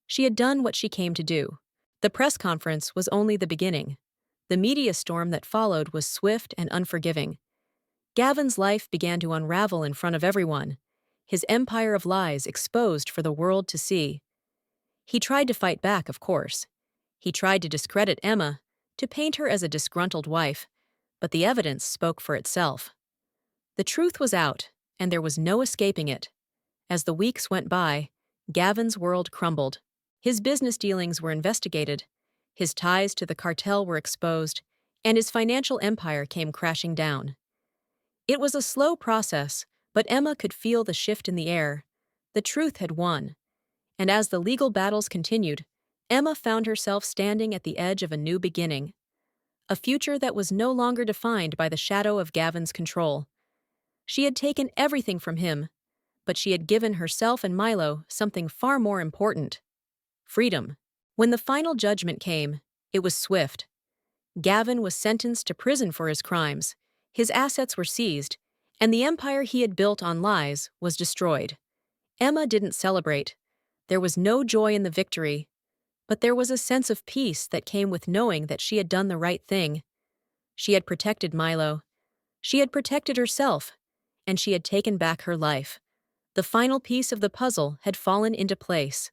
She had done what she came to do. The press conference was only the beginning. The media storm that followed was swift and unforgiving. Gavin's life began to unravel in front of everyone, his empire of lies exposed for the world to see. He tried to fight back, of course. He tried to discredit Emma, to paint her as a disgruntled wife, but the evidence spoke for itself. The truth was out, and there was no escaping it. As the weeks went by, Gavin's world crumbled. His business dealings were investigated, his ties to the cartel were exposed, and his financial empire came crashing down. It was a slow process, but Emma could feel the shift in the air. The truth had won. And as the legal battles continued, Emma found herself standing at the edge of a new beginning. A future that was no longer defined by the shadow of Gavin's control. She had taken everything from him, but she had given herself and Milo something far more important: freedom. When the final judgment came, it was swift. Gavin was sentenced to prison for his crimes, his assets were seized, and the empire he had built on lies was destroyed. Emma didn't celebrate. There was no joy in the victory, but there was a sense of peace that came with knowing that she had done the right thing. She had protected Milo. She had protected herself, and she had taken back her life. The final piece of the puzzle had fallen into place.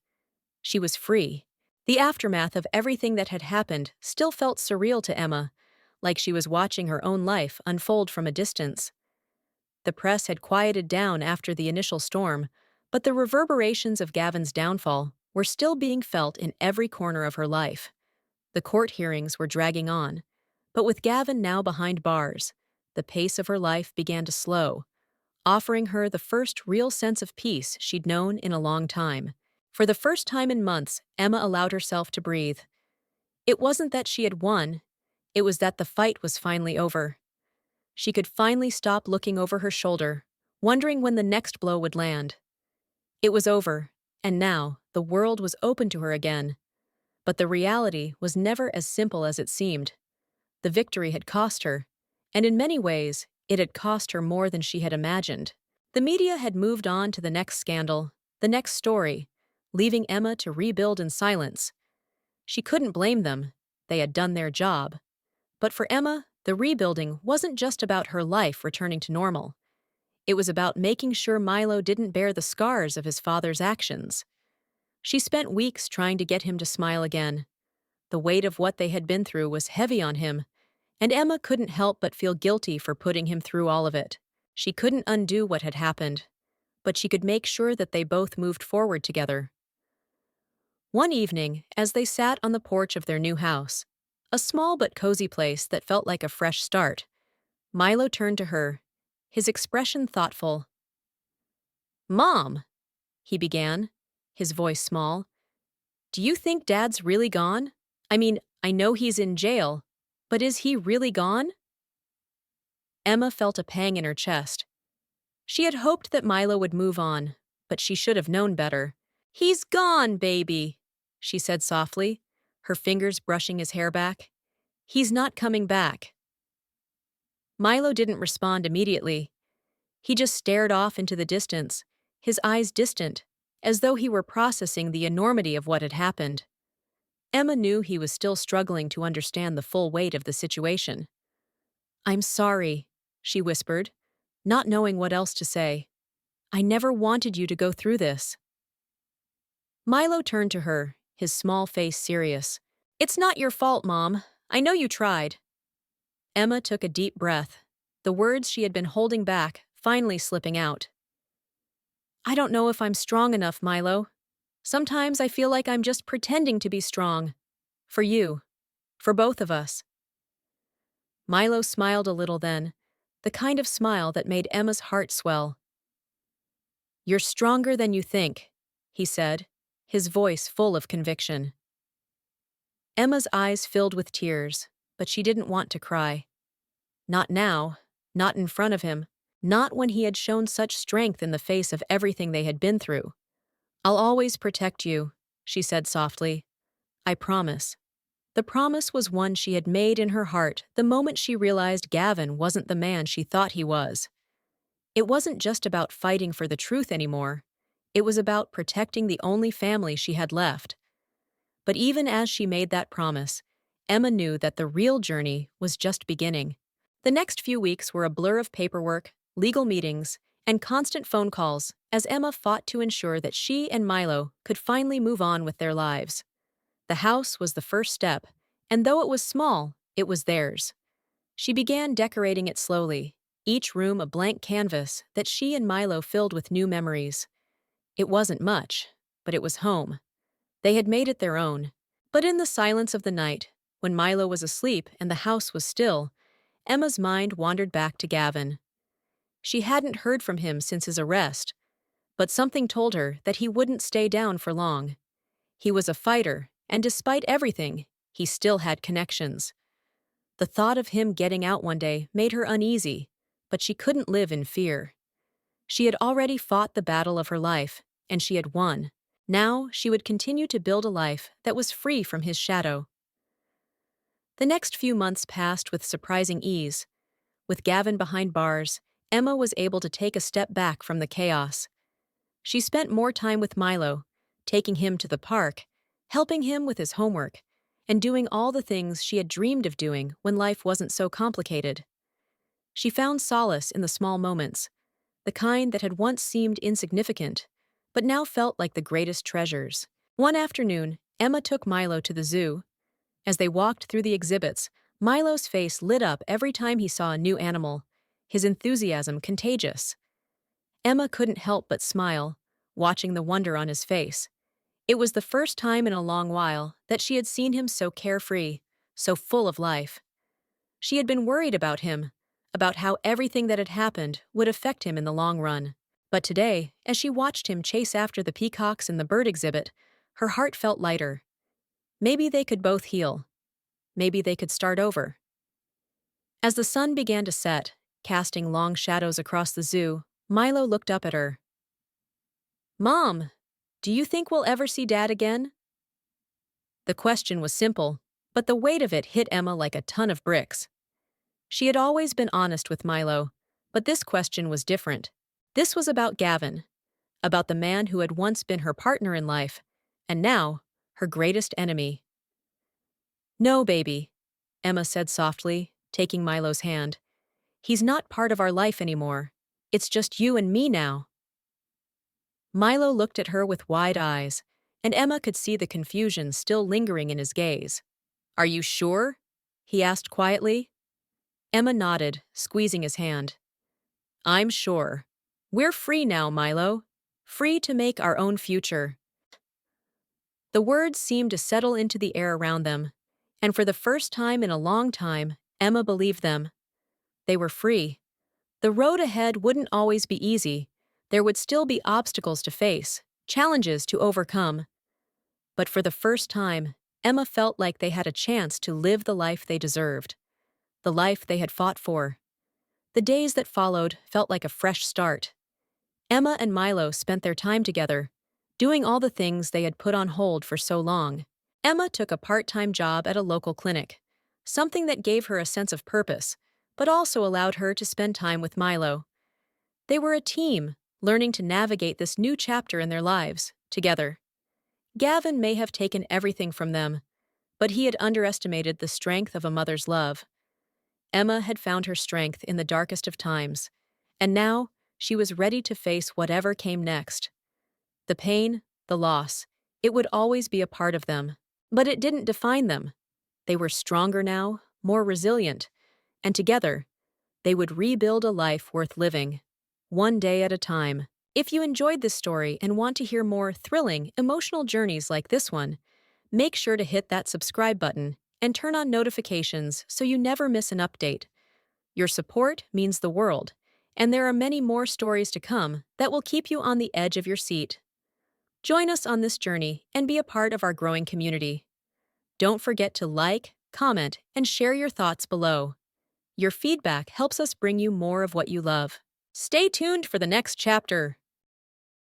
She was free. The aftermath of everything that had happened still felt surreal to Emma, like she was watching her own life unfold from a distance. The press had quieted down after the initial storm, but the reverberations of Gavin's downfall were still being felt in every corner of her life. The court hearings were dragging on, but with Gavin now behind bars, the pace of her life began to slow, offering her the first real sense of peace she'd known in a long time. For the first time in months, Emma allowed herself to breathe. It wasn't that she had won, it was that the fight was finally over. She could finally stop looking over her shoulder, wondering when the next blow would land. It was over, and now the world was open to her again. But the reality was never as simple as it seemed. The victory had cost her, and in many ways, it had cost her more than she had imagined. The media had moved on to the next scandal, the next story, leaving Emma to rebuild in silence. She couldn't blame them. They had done their job. But for Emma, the rebuilding wasn't just about her life returning to normal. It was about making sure Milo didn't bear the scars of his father's actions. She spent weeks trying to get him to smile again. The weight of what they had been through was heavy on him, and Emma couldn't help but feel guilty for putting him through all of it. She couldn't undo what had happened, but she could make sure that they both moved forward together. One evening, as they sat on the porch of their new house, a small but cozy place that felt like a fresh start, Milo turned to her, his expression thoughtful. "Mom," he began, his voice small, "do you think Dad's really gone? I mean, I know he's in jail, but is he really gone?" Emma felt a pang in her chest. She had hoped that Milo would move on, but she should have known better. "He's gone, baby," she said softly, her fingers brushing his hair back. "He's not coming back." Milo didn't respond immediately. He just stared off into the distance, his eyes distant, as though he were processing the enormity of what had happened. Emma knew he was still struggling to understand the full weight of the situation. "I'm sorry," she whispered, not knowing what else to say. "I never wanted you to go through this." Milo turned to her, his small face serious. "It's not your fault, Mom. I know you tried." Emma took a deep breath, the words she had been holding back finally slipping out. "I don't know if I'm strong enough, Milo. Sometimes I feel like I'm just pretending to be strong. For you. For both of us." Milo smiled a little then, the kind of smile that made Emma's heart swell. "You're stronger than you think," he said, his voice full of conviction. Emma's eyes filled with tears, but she didn't want to cry. Not now, not in front of him, not when he had shown such strength in the face of everything they had been through. "I'll always protect you," she said softly. "I promise." The promise was one she had made in her heart the moment she realized Gavin wasn't the man she thought he was. It wasn't just about fighting for the truth anymore. It was about protecting the only family she had left. But even as she made that promise, Emma knew that the real journey was just beginning. The next few weeks were a blur of paperwork, legal meetings, and constant phone calls as Emma fought to ensure that she and Milo could finally move on with their lives. The house was the first step, and though it was small, it was theirs. She began decorating it slowly, each room a blank canvas that she and Milo filled with new memories. It wasn't much, but it was home. They had made it their own. But in the silence of the night, when Milo was asleep and the house was still, Emma's mind wandered back to Gavin. She hadn't heard from him since his arrest, but something told her that he wouldn't stay down for long. He was a fighter, and despite everything, he still had connections. The thought of him getting out one day made her uneasy, but she couldn't live in fear. She had already fought the battle of her life, and she had won. Now she would continue to build a life that was free from his shadow. The next few months passed with surprising ease. With Gavin behind bars, Emma was able to take a step back from the chaos. She spent more time with Milo, taking him to the park, helping him with his homework, and doing all the things she had dreamed of doing when life wasn't so complicated. She found solace in the small moments, the kind that had once seemed insignificant, but now felt like the greatest treasures. One afternoon, Emma took Milo to the zoo. As they walked through the exhibits, Milo's face lit up every time he saw a new animal, his enthusiasm contagious. Emma couldn't help but smile, watching the wonder on his face. It was the first time in a long while that she had seen him so carefree, so full of life. She had been worried about him, about how everything that had happened would affect him in the long run. But today, as she watched him chase after the peacocks in the bird exhibit, her heart felt lighter. Maybe they could both heal. Maybe they could start over. As the sun began to set, casting long shadows across the zoo, Milo looked up at her. "Mom, do you think we'll ever see Dad again?" The question was simple, but the weight of it hit Emma like a ton of bricks. She had always been honest with Milo, but this question was different. This was about Gavin, about the man who had once been her partner in life, and now, her greatest enemy. "No, baby," Emma said softly, taking Milo's hand. "He's not part of our life anymore. It's just you and me now." Milo looked at her with wide eyes, and Emma could see the confusion still lingering in his gaze. "Are you sure?" he asked quietly. Emma nodded, squeezing his hand. "I'm sure," We're free now, Milo. Free to make our own future. The words seemed to settle into the air around them, and for the first time in a long time, Emma believed them. They were free. The road ahead wouldn't always be easy. There would still be obstacles to face, challenges to overcome. But for the first time, Emma felt like they had a chance to live the life they deserved, the life they had fought for. The days that followed felt like a fresh start. Emma and Milo spent their time together, doing all the things they had put on hold for so long. Emma took a part-time job at a local clinic, something that gave her a sense of purpose, but also allowed her to spend time with Milo. They were a team, learning to navigate this new chapter in their lives, together. Gavin may have taken everything from them, but he had underestimated the strength of a mother's love. Emma had found her strength in the darkest of times, and now she was ready to face whatever came next. The pain, the loss, it would always be a part of them, but it didn't define them. They were stronger now, more resilient, and together, they would rebuild a life worth living, one day at a time. If you enjoyed this story and want to hear more thrilling, emotional journeys like this one, make sure to hit that subscribe button and turn on notifications so you never miss an update. Your support means the world, and there are many more stories to come that will keep you on the edge of your seat. Join us on this journey and be a part of our growing community. Don't forget to like, comment, and share your thoughts below. Your feedback helps us bring you more of what you love. Stay tuned for the next chapter.